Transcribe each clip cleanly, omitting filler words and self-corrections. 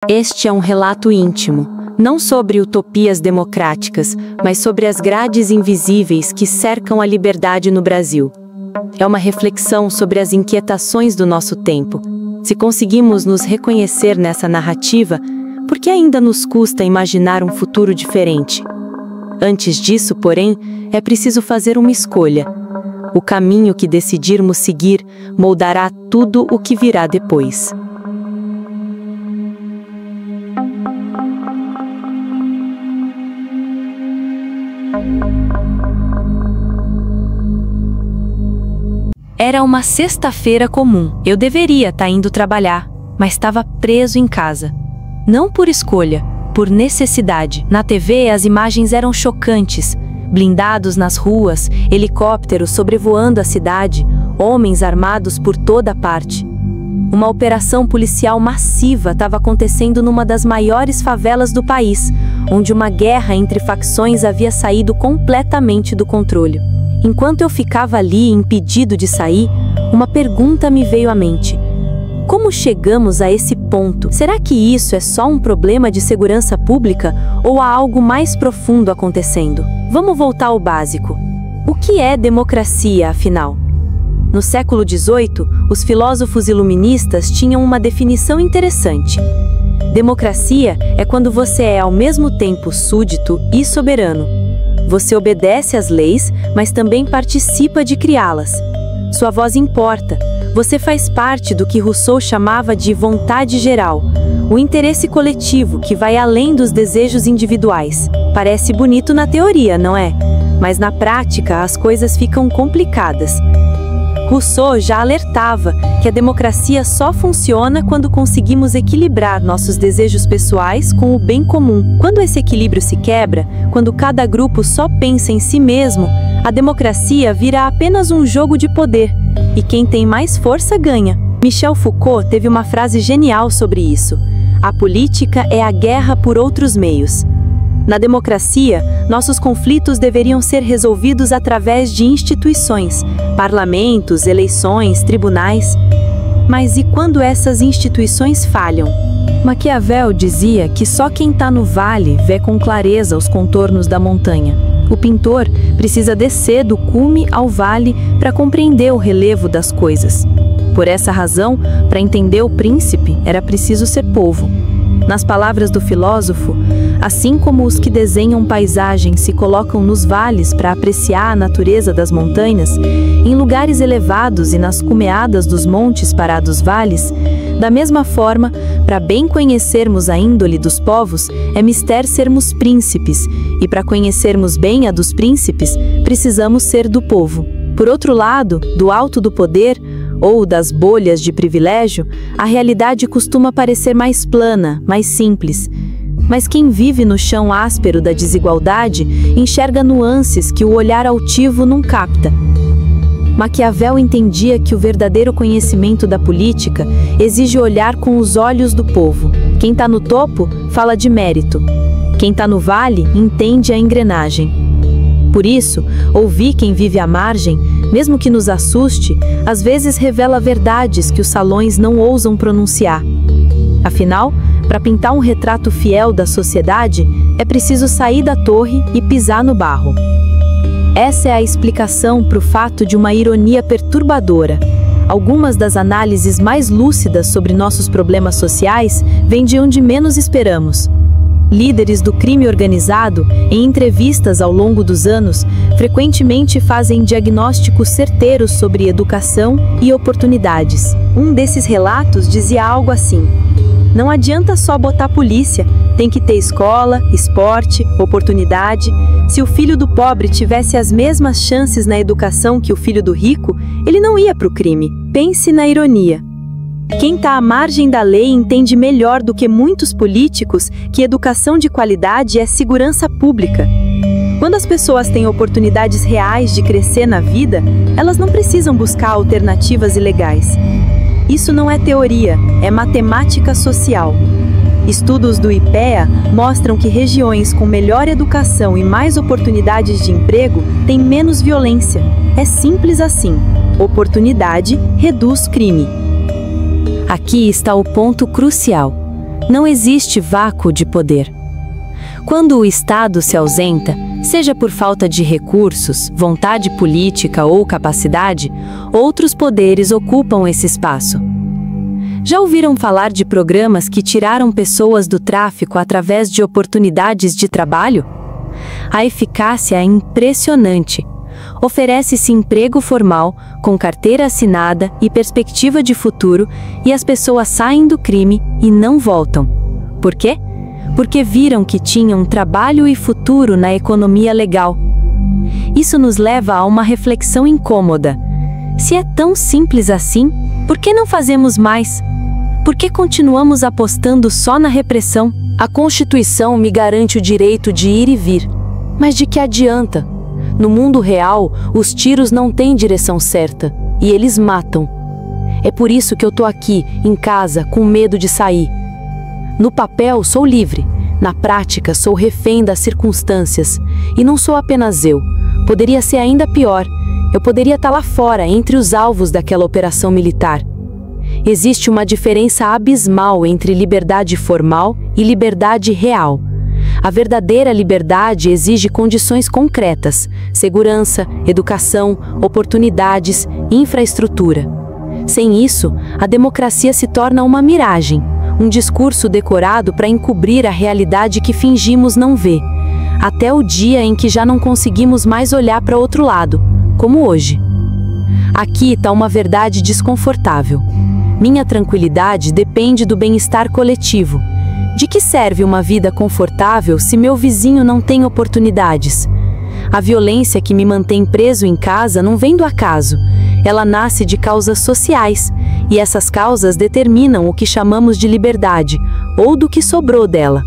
Este é um relato íntimo, não sobre utopias democráticas, mas sobre as grades invisíveis que cercam a liberdade no Brasil. É uma reflexão sobre as inquietações do nosso tempo. Se conseguimos nos reconhecer nessa narrativa, por que ainda nos custa imaginar um futuro diferente? Antes disso, porém, é preciso fazer uma escolha. O caminho que decidirmos seguir moldará tudo o que virá depois. Era uma sexta-feira comum. Eu deveria estar indo trabalhar, mas estava preso em casa. Não por escolha, por necessidade. Na TV, as imagens eram chocantes. Blindados nas ruas, helicópteros sobrevoando a cidade, homens armados por toda parte. Uma operação policial massiva estava acontecendo numa das maiores favelas do país, onde uma guerra entre facções havia saído completamente do controle. Enquanto eu ficava ali, impedido de sair, uma pergunta me veio à mente. Como chegamos a esse ponto? Será que isso é só um problema de segurança pública ou há algo mais profundo acontecendo? Vamos voltar ao básico. O que é democracia, afinal? No século XVIII, os filósofos iluministas tinham uma definição interessante. Democracia é quando você é ao mesmo tempo súdito e soberano. Você obedece às leis, mas também participa de criá-las. Sua voz importa. Você faz parte do que Rousseau chamava de vontade geral, o interesse coletivo que vai além dos desejos individuais. Parece bonito na teoria, não é? Mas na prática as coisas ficam complicadas. Rousseau já alertava que a democracia só funciona quando conseguimos equilibrar nossos desejos pessoais com o bem comum. Quando esse equilíbrio se quebra, quando cada grupo só pensa em si mesmo, a democracia vira apenas um jogo de poder, e quem tem mais força ganha. Michel Foucault teve uma frase genial sobre isso. A política é a guerra por outros meios. Na democracia, nossos conflitos deveriam ser resolvidos através de instituições, parlamentos, eleições, tribunais. Mas e quando essas instituições falham? Maquiavel dizia que só quem está no vale vê com clareza os contornos da montanha. O pintor precisa descer do cume ao vale para compreender o relevo das coisas. Por essa razão, para entender o príncipe, era preciso ser polvo. Nas palavras do filósofo, assim como os que desenham paisagens se colocam nos vales para apreciar a natureza das montanhas, em lugares elevados e nas cumeadas dos montes para dos vales, da mesma forma, para bem conhecermos a índole dos povos, é mister sermos príncipes, e para conhecermos bem a dos príncipes, precisamos ser do povo. Por outro lado, do alto do poder, ou das bolhas de privilégio, a realidade costuma parecer mais plana, mais simples. Mas quem vive no chão áspero da desigualdade enxerga nuances que o olhar altivo não capta. Maquiavel entendia que o verdadeiro conhecimento da política exige olhar com os olhos do povo. Quem está no topo fala de mérito. Quem está no vale entende a engrenagem. Por isso, ouvir quem vive à margem, mesmo que nos assuste, às vezes revela verdades que os salões não ousam pronunciar. Afinal, para pintar um retrato fiel da sociedade, é preciso sair da torre e pisar no barro. Essa é a explicação para o fato de uma ironia perturbadora. Algumas das análises mais lúcidas sobre nossos problemas sociais vêm de onde menos esperamos. Líderes do crime organizado, em entrevistas ao longo dos anos, frequentemente fazem diagnósticos certeiros sobre educação e oportunidades. Um desses relatos dizia algo assim: não adianta só botar polícia, tem que ter escola, esporte, oportunidade. Se o filho do pobre tivesse as mesmas chances na educação que o filho do rico, ele não ia para o crime. Pense na ironia. Quem está à margem da lei entende melhor do que muitos políticos que educação de qualidade é segurança pública. Quando as pessoas têm oportunidades reais de crescer na vida, elas não precisam buscar alternativas ilegais. Isso não é teoria, é matemática social. Estudos do IPEA mostram que regiões com melhor educação e mais oportunidades de emprego têm menos violência. É simples assim. Oportunidade reduz crime. Aqui está o ponto crucial. Não existe vácuo de poder. Quando o Estado se ausenta, seja por falta de recursos, vontade política ou capacidade, outros poderes ocupam esse espaço. Já ouviram falar de programas que tiraram pessoas do tráfico através de oportunidades de trabalho? A eficácia é impressionante. Oferece-se emprego formal, com carteira assinada e perspectiva de futuro, e as pessoas saem do crime e não voltam. Por quê? Porque viram que tinham trabalho e futuro na economia legal. Isso nos leva a uma reflexão incômoda. Se é tão simples assim, por que não fazemos mais? Por que continuamos apostando só na repressão? A Constituição me garante o direito de ir e vir. Mas de que adianta? No mundo real, os tiros não têm direção certa, e eles matam. É por isso que eu tô aqui, em casa, com medo de sair. No papel, sou livre. Na prática, sou refém das circunstâncias. E não sou apenas eu. Poderia ser ainda pior. Eu poderia estar lá fora, entre os alvos daquela operação militar. Existe uma diferença abismal entre liberdade formal e liberdade real. A verdadeira liberdade exige condições concretas: segurança, educação, oportunidades, infraestrutura. Sem isso, a democracia se torna uma miragem, um discurso decorado para encobrir a realidade que fingimos não ver, até o dia em que já não conseguimos mais olhar para outro lado, como hoje. Aqui está uma verdade desconfortável. Minha tranquilidade depende do bem-estar coletivo. De que serve uma vida confortável se meu vizinho não tem oportunidades? A violência que me mantém preso em casa não vem do acaso. Ela nasce de causas sociais, e essas causas determinam o que chamamos de liberdade, ou do que sobrou dela.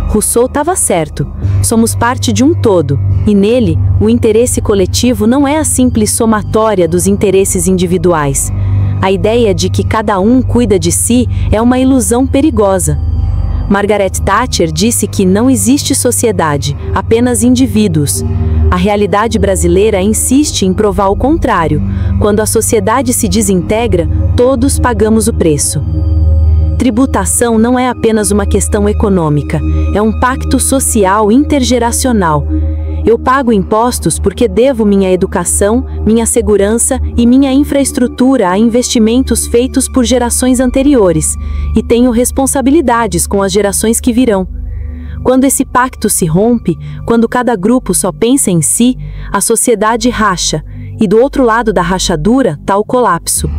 Rousseau estava certo. Somos parte de um todo, e nele, o interesse coletivo não é a simples somatória dos interesses individuais. A ideia de que cada um cuida de si é uma ilusão perigosa. Margaret Thatcher disse que não existe sociedade, apenas indivíduos. A realidade brasileira insiste em provar o contrário. Quando a sociedade se desintegra, todos pagamos o preço. Tributação não é apenas uma questão econômica, é um pacto social intergeracional. Eu pago impostos porque devo minha educação, minha segurança e minha infraestrutura a investimentos feitos por gerações anteriores, e tenho responsabilidades com as gerações que virão. Quando esse pacto se rompe, quando cada grupo só pensa em si, a sociedade racha, e do outro lado da rachadura está o colapso.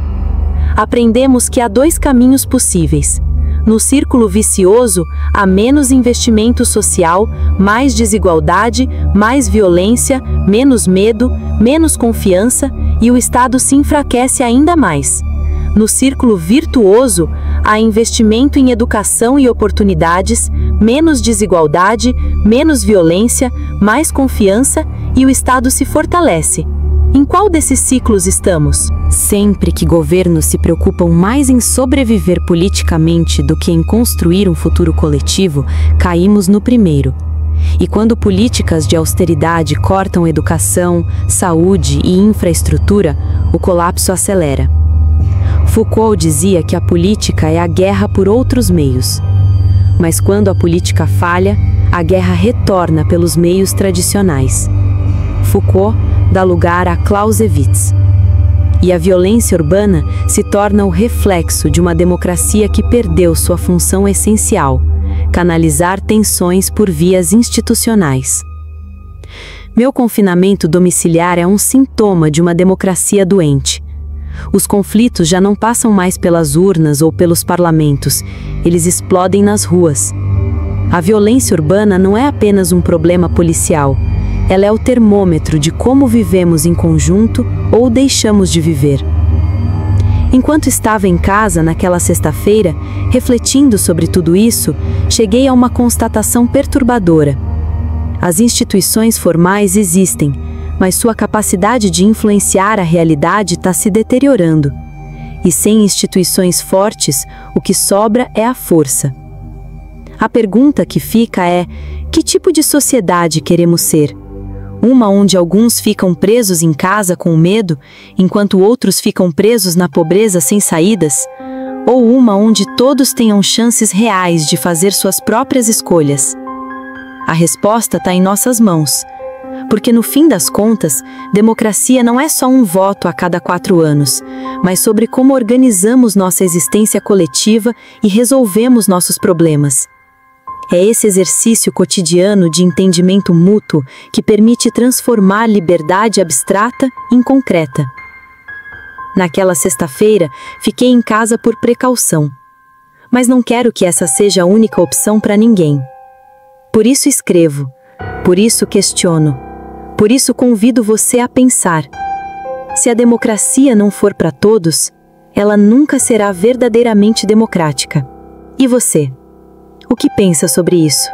Aprendemos que há dois caminhos possíveis. No círculo vicioso, há menos investimento social, mais desigualdade, mais violência, menos medo, menos confiança, e o Estado se enfraquece ainda mais. No círculo virtuoso, há investimento em educação e oportunidades, menos desigualdade, menos violência, mais confiança, e o Estado se fortalece. Em qual desses ciclos estamos? Sempre que governos se preocupam mais em sobreviver politicamente do que em construir um futuro coletivo, caímos no primeiro. E quando políticas de austeridade cortam educação, saúde e infraestrutura, o colapso acelera. Foucault dizia que a política é a guerra por outros meios. Mas quando a política falha, a guerra retorna pelos meios tradicionais. Foucault dá lugar a Clausewitz. E a violência urbana se torna o reflexo de uma democracia que perdeu sua função essencial: canalizar tensões por vias institucionais. Meu confinamento domiciliar é um sintoma de uma democracia doente. Os conflitos já não passam mais pelas urnas ou pelos parlamentos, eles explodem nas ruas. A violência urbana não é apenas um problema policial. Ela é o termômetro de como vivemos em conjunto ou deixamos de viver. Enquanto estava em casa naquela sexta-feira, refletindo sobre tudo isso, cheguei a uma constatação perturbadora. As instituições formais existem, mas sua capacidade de influenciar a realidade está se deteriorando. E sem instituições fortes, o que sobra é a força. A pergunta que fica é: que tipo de sociedade queremos ser? Uma onde alguns ficam presos em casa com medo, enquanto outros ficam presos na pobreza sem saídas? ou uma onde todos tenham chances reais de fazer suas próprias escolhas? A resposta está em nossas mãos, porque no fim das contas, democracia não é só um voto a cada 4 anos, mas sobre como organizamos nossa existência coletiva e resolvemos nossos problemas. É esse exercício cotidiano de entendimento mútuo que permite transformar liberdade abstrata em concreta. Naquela sexta-feira, fiquei em casa por precaução. Mas não quero que essa seja a única opção para ninguém. Por isso escrevo, por isso questiono, por isso convido você a pensar. Se a democracia não for para todos, ela nunca será verdadeiramente democrática. E você? O que pensa sobre isso?